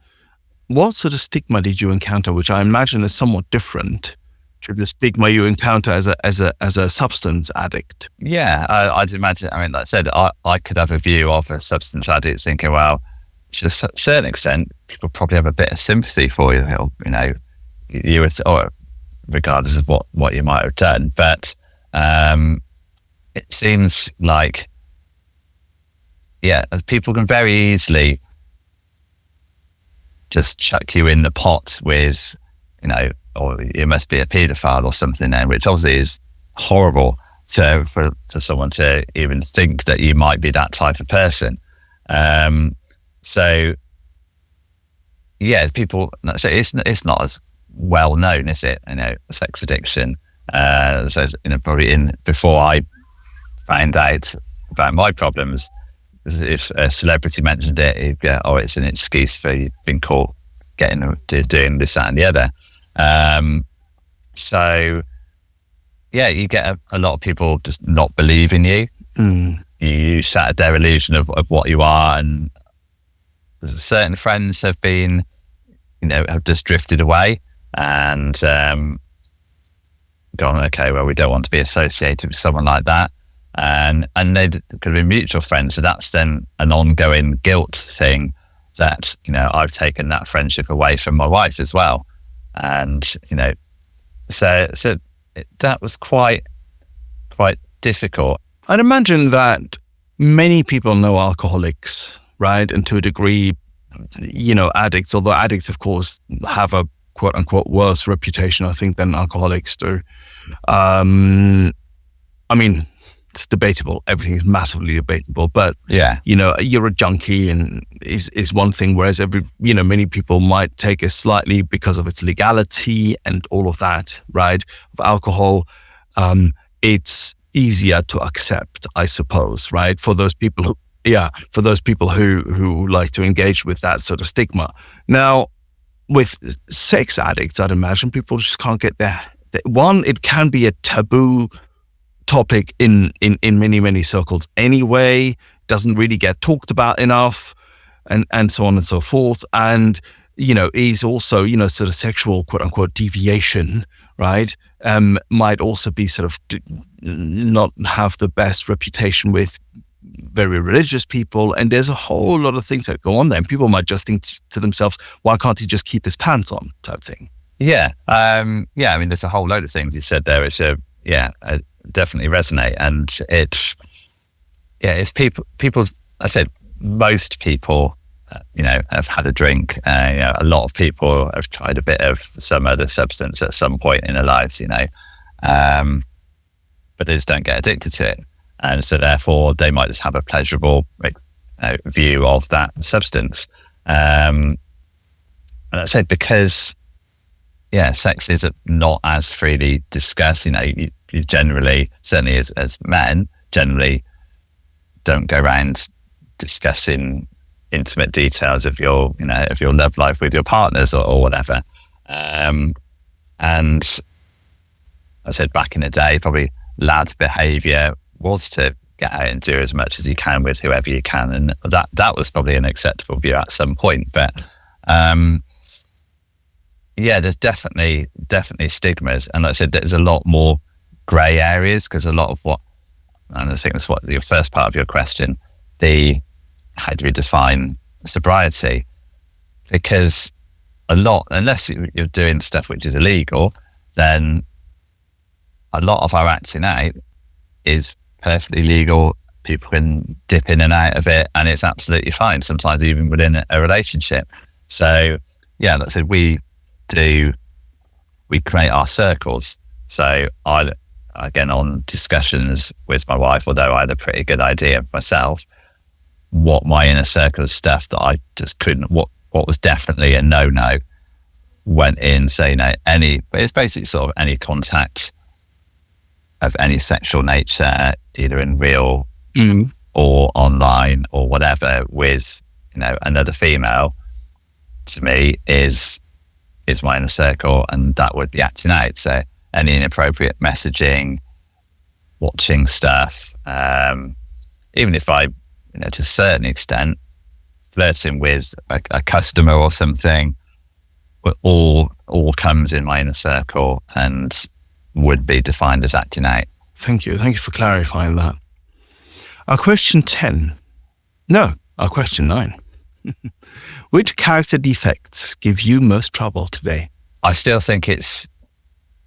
What sort of stigma did you encounter, which I imagine is somewhat different to the stigma you encounter as a substance addict? Yeah, I'd imagine. I mean, like I said, I could have a view of a substance addict thinking, well, to a certain extent, people probably have a bit of sympathy for you. You or regardless of what you might have done, but it seems like, people can very easily just chuck you in the pot with, or you must be a paedophile or something, then, which obviously is horrible for someone to even think that you might be that type of person. So people. So it's not as well known, is it? Sex addiction. So probably before I found out about my problems, if a celebrity mentioned it, it'd go, oh, it's an excuse for you've been caught doing this, that, and the other. So you get a lot of people just not believing you. You shatter their illusion of what you are, and certain friends have been, have just drifted away and gone, okay, well, we don't want to be associated with someone like that. And they could have been mutual friends. So that's then an ongoing guilt thing that, I've taken that friendship away from my wife as well. And, so that was quite difficult. I'd imagine that many people know alcoholics, right? And to a degree, addicts, although addicts, of course, have a quote unquote worse reputation, I think, than alcoholics do. I mean, it's debatable. Everything is massively debatable, but you're a junkie and is one thing, whereas many people might take it slightly because of its legality and all of that, right? Of alcohol, it's easier to accept, I suppose, right? For those people who like to engage with that sort of stigma. Now, with sex addicts, I'd imagine people just can't get there. One, it can be a taboo topic in many, many circles anyway, doesn't really get talked about enough, and so on and so forth. And, is also, sort of sexual, quote unquote, deviation, right? Might also be sort of not have the best reputation with very religious people. And there's a whole lot of things that go on there. And people might just think to themselves, why can't he just keep his pants on, type thing? Yeah. I mean, there's a whole load of things you said there, which definitely resonate. And it's people, I said, most people, have had a drink. A lot of people have tried a bit of some other substance at some point in their lives, but they just don't get addicted to it. And so therefore they might just have a pleasurable view of that substance. And I said, because, sex is not as freely discussed, you generally, certainly as men, generally don't go around discussing intimate details of your love life with your partners or whatever. And I said, back in the day, probably lads' behaviour was to get out and do as much as you can with whoever you can, and that was probably an acceptable view at some point. But yeah, there's definitely stigmas, and like I said, there's a lot more grey areas because a lot of what, and I think that's what your first part of your question, how do we define sobriety? Because a lot, unless you're doing stuff which is illegal, then a lot of our acting out is perfectly legal. People can dip in and out of it, and it's absolutely fine. Sometimes even within a relationship. So yeah, like I said, we create our circles. So I, again, on discussions with my wife, although I had a pretty good idea myself, what my inner circle of stuff that I just couldn't, what was definitely a no-no, went in. So, it's basically sort of any contact of any sexual nature, either in real or online or whatever, with, another female, to me is my inner circle, and that would be acting out. So any inappropriate messaging, watching stuff, even if I, to a certain extent, flirting with a customer or something, all comes in my inner circle and would be defined as acting out. Thank you for clarifying that. Our question 9. Which character defects give you most trouble today? I still think it's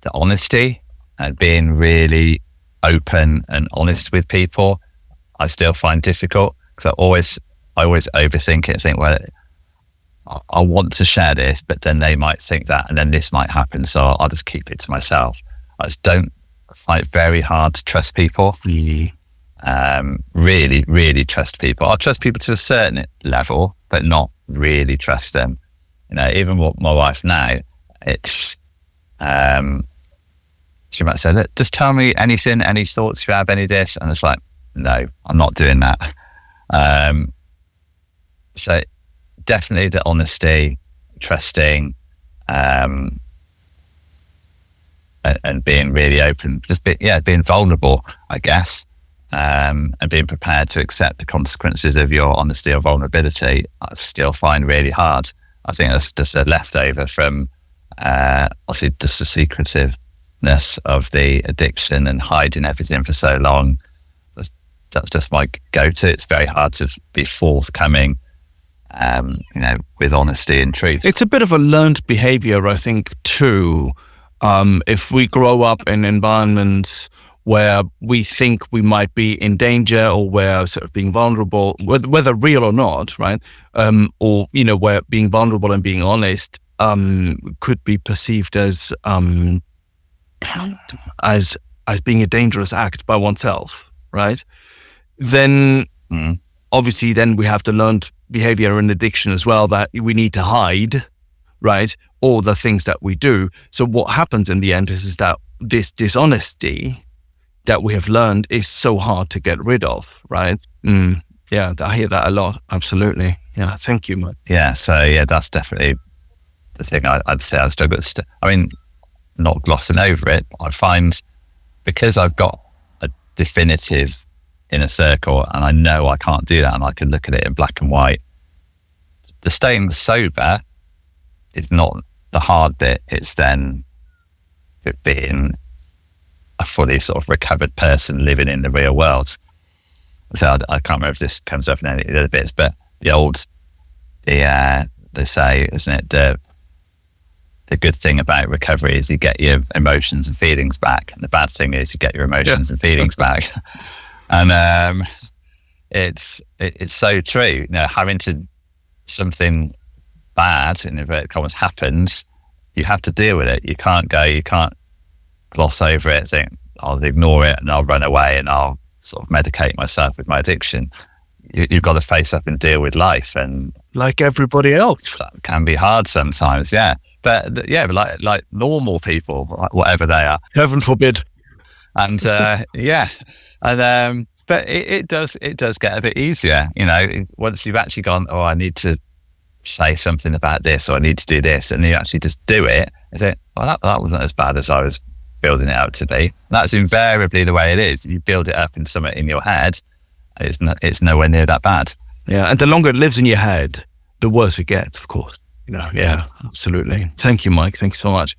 the honesty and being really open and honest with people. I still find difficult because I always overthink it. Think, well, I want to share this, but then they might think that, and then this might happen. So I'll just keep it to myself. I just don't find it very hard to trust people. Really, really trust people. I'll trust people to a certain level, but not really trust them. Even with my wife now, it's, she might say, look, just tell me anything, any thoughts you have, any this. And it's like, no, I'm not doing that. So definitely the honesty, trusting, and being really open, being vulnerable, I guess. And being prepared to accept the consequences of your honesty or vulnerability, I still find really hard. I think that's just a leftover from obviously just the secretiveness of the addiction and hiding everything for so long. That's just my go-to. It's very hard to be forthcoming, with honesty and truth. It's a bit of a learned behavior, I think, too. If we grow up in environments where we think we might be in danger, or where sort of being vulnerable, whether real or not, right? Or, where being vulnerable and being honest could be perceived as being a dangerous act by oneself, right? Then obviously then we have the learned behavior in addiction as well, that we need to hide, right? All the things that we do. So what happens in the end is that this dishonesty that we have learned is so hard to get rid of, right? Yeah, I hear that a lot. Absolutely. Yeah, thank you, man. Yeah, so that's definitely the thing I'd say I struggle with. Not glossing over it, I find because I've got a definitive inner circle and I know I can't do that and I can look at it in black and white, the staying sober is not the hard bit. It's then it being a fully sort of recovered person living in the real world. So I can't remember if this comes up in any of the other bits, but they say, isn't it, the good thing about recovery is you get your emotions and feelings back, and the bad thing is you get your emotions and feelings back. And it's so true. Having to something bad in inverted commas happens, you have to deal with it. You can't gloss over it, think I'll ignore it and I'll run away and I'll sort of medicate myself with my addiction. You've got to face up and deal with life, and like everybody else, that can be hard sometimes. But like normal people, whatever they are, heaven forbid. And but it does get a bit easier, once you've actually gone, oh, I need to say something about this, or I need to do this, and you actually just do it. I think, well, that wasn't as bad as I was building it out to be. And that's invariably the way it is. You build it up in something in your head, it's nowhere near that bad. Yeah, and the longer it lives in your head, the worse it gets, of course. Yeah, absolutely. Thank you, Mike. Thank you so much.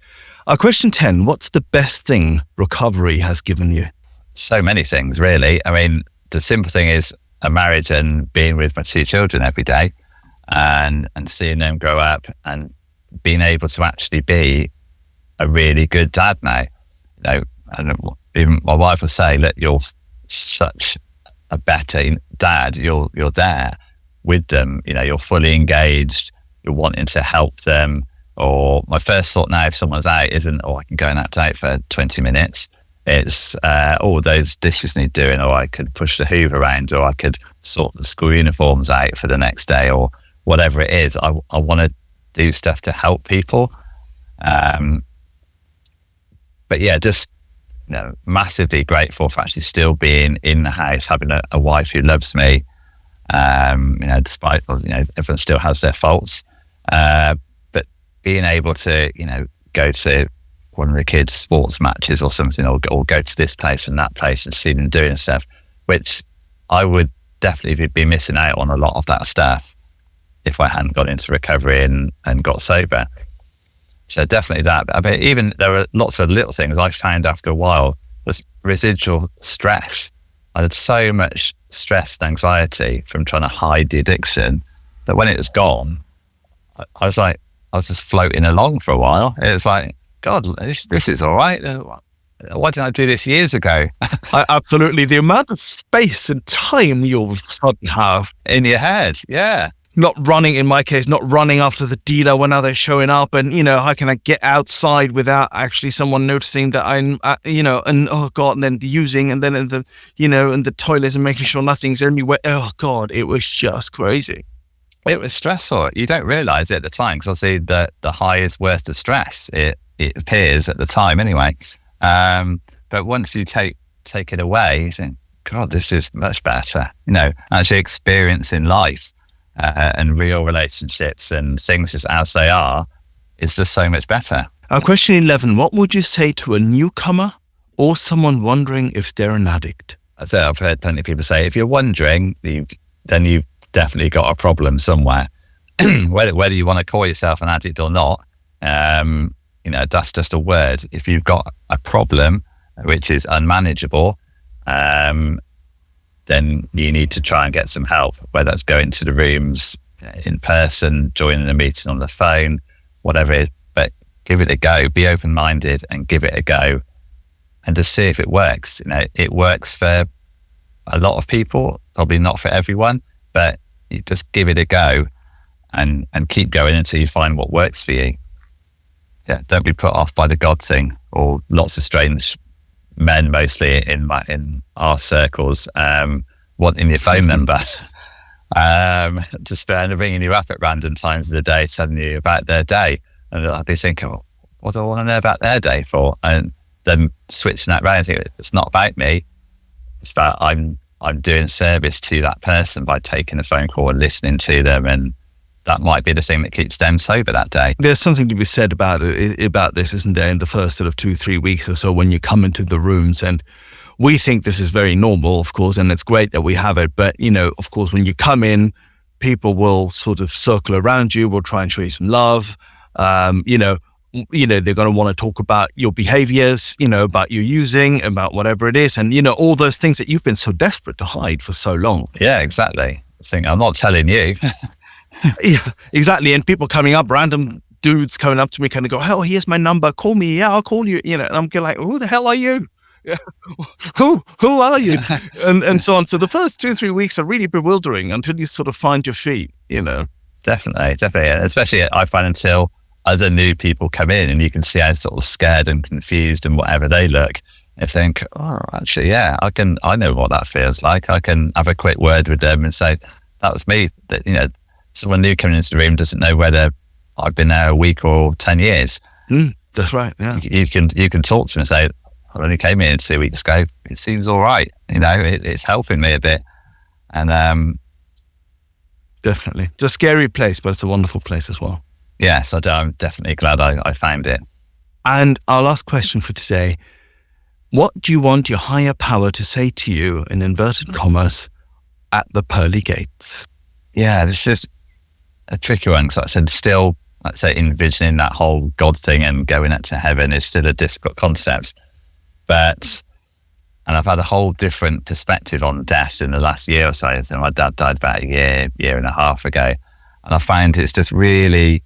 Question 10, what's the best thing recovery has given you? So many things, really. I mean, the simple thing is a marriage and being with my 2 children every day and seeing them grow up and being able to actually be a really good dad now. And even my wife will say, look, you're such a better dad. You're there with them. You're fully engaged. You're wanting to help them. Or my first thought now, if someone's out, isn't, I can go and act out for 20 minutes. It's, those dishes need doing, or I could push the hoover around, or I could sort the school uniforms out for the next day, or whatever it is. I want to do stuff to help people. But yeah, just massively grateful for actually still being in the house, having a wife who loves me. Despite everyone still has their faults, but being able to go to one of the kids' sports matches or something, or go to this place and that place and see them doing stuff, which I would definitely be missing out on a lot of that stuff if I hadn't got into recovery and got sober. So definitely that. I mean, even there were lots of little things I found after a while was residual stress. I had so much stress and anxiety from trying to hide the addiction that when it was gone, I was just floating along for a while. It was like, God, this is all right. Why didn't I do this years ago? Absolutely. The amount of space and time you'll suddenly have in your head. Yeah. Not running, in my case, not running after the dealer when they're showing up, and how can I get outside without actually someone noticing that I'm, and oh God, and then using, and then in the, in the toilets and making sure nothing's anywhere. Oh God, it was just crazy. It was stressful. You don't realize it at the time, because obviously the high is worth the stress. It appears at the time anyway. But once you take it away, you think, God, this is much better. Actually experiencing life. And real relationships and things just as they are, it's just so much better. Question 11, what would you say to a newcomer or someone wondering if they're an addict? So I've heard plenty of people say, if you're wondering, then you've definitely got a problem somewhere. whether you want to call yourself an addict or not, that's just a word. If you've got a problem which is unmanageable, then you need to try and get some help, whether that's going to the rooms in person, joining a meeting on the phone, whatever it is. But give it a go, be open-minded and give it a go and just see if it works. It works for a lot of people, probably not for everyone, but you just give it a go and keep going until you find what works for you. Yeah, don't be put off by the God thing, or lots of strange men, mostly in our circles, wanting your phone number, just ringing you up at random times of the day, telling you about their day, and I'd be thinking, what do I want to know about their day for? And then switching that round, thinking, it's not about me. It's about I'm doing service to that person by taking a phone call and listening to them, and that might be the thing that keeps them sober that day. There's something to be said about this, isn't there, in the first sort of 2-3 weeks or so when you come into the rooms. And we think this is very normal, of course, and it's great that we have it. But, of course, when you come in, people will sort of circle around you, will try and show you some love. They're going to want to talk about your behaviors, about your using, about whatever it is. And, all those things that you've been so desperate to hide for so long. Yeah, exactly. I'm not telling you. Yeah, exactly. And people coming up, random dudes coming up to me, kind of go, "Oh, here's my number. Call me. Yeah, I'll call you." And I'm like, "Who the hell are you? Yeah. Who are you?" and so on. So the first 2-3 weeks are really bewildering until you sort of find your feet. Definitely. And especially I find until other new people come in and you can see how sort of scared and confused and whatever they look. I think, oh, actually, yeah, I know what that feels like. I can have a quick word with them and say, that was me. That, someone new coming into the room doesn't know whether I've been there a week or 10 years. That's right. Yeah. You can talk to them and say, I only came in 2 weeks ago. It seems all right. It's helping me a bit. And definitely. It's a scary place, but it's a wonderful place as well. Yes, I'm definitely glad I found it. And our last question for today, what do you want your higher power to say to you, in inverted commas, at the pearly gates? Yeah, this is a tricky one, because like I said, still let's say, envisioning that whole God thing and going up to heaven is still a difficult concept. And I've had a whole different perspective on death in the last year or so. So my dad died about a year and a half ago. And I find it's just really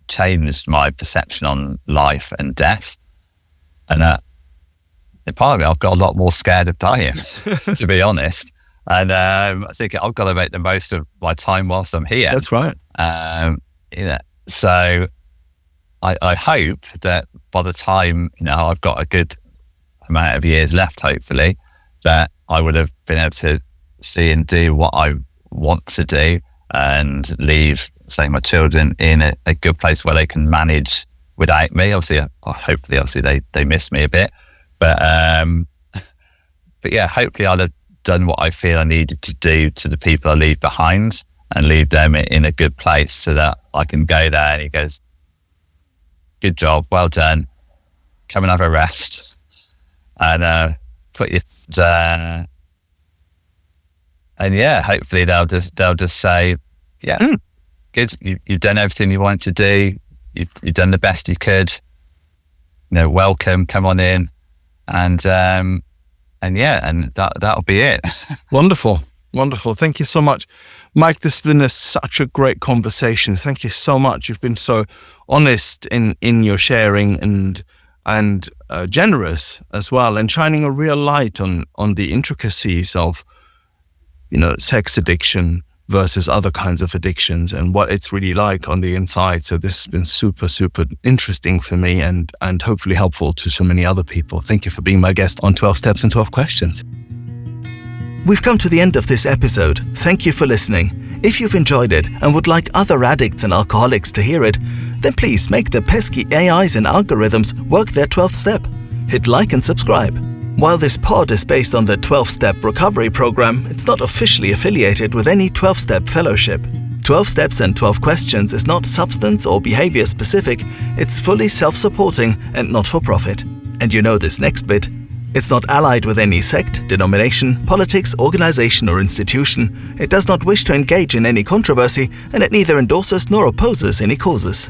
changed my perception on life and death. And part of it, I've got a lot more scared of dying, to be honest. And I think I've got to make the most of my time whilst I'm here. That's right. So I hope that by the time, I've got a good amount of years left, hopefully, that I would have been able to see and do what I want to do and leave, say, my children in a good place where they can manage without me. Obviously, hopefully they miss me a bit. But yeah, hopefully I'll have done what I feel I needed to do to the people I leave behind and leave them in a good place so that I can go there and he goes, good job, well done, come and have a rest and put your and yeah, hopefully they'll just say, yeah, good, you've done everything you wanted to do, you've done the best you could, welcome, come on in. And that'll be it. Wonderful. Thank you so much, Mike. This has been such a great conversation. Thank you so much. You've been so honest in your sharing and generous as well, and shining a real light on the intricacies of sex addiction versus other kinds of addictions and what it's really like on the inside. So this has been super, super interesting for me and hopefully helpful to so many other people. Thank you for being my guest on 12 Steps and 12 Questions. We've come to the end of this episode. Thank you for listening. If you've enjoyed it and would like other addicts and alcoholics to hear it, then please make the pesky AIs and algorithms work their 12th step. Hit like and subscribe. While this pod is based on the 12-Step Recovery Program, it's not officially affiliated with any 12-Step Fellowship. 12 Steps and 12 Questions is not substance or behavior specific, it's fully self-supporting and not-for-profit. And this next bit, it's not allied with any sect, denomination, politics, organization or institution. It does not wish to engage in any controversy, and it neither endorses nor opposes any causes.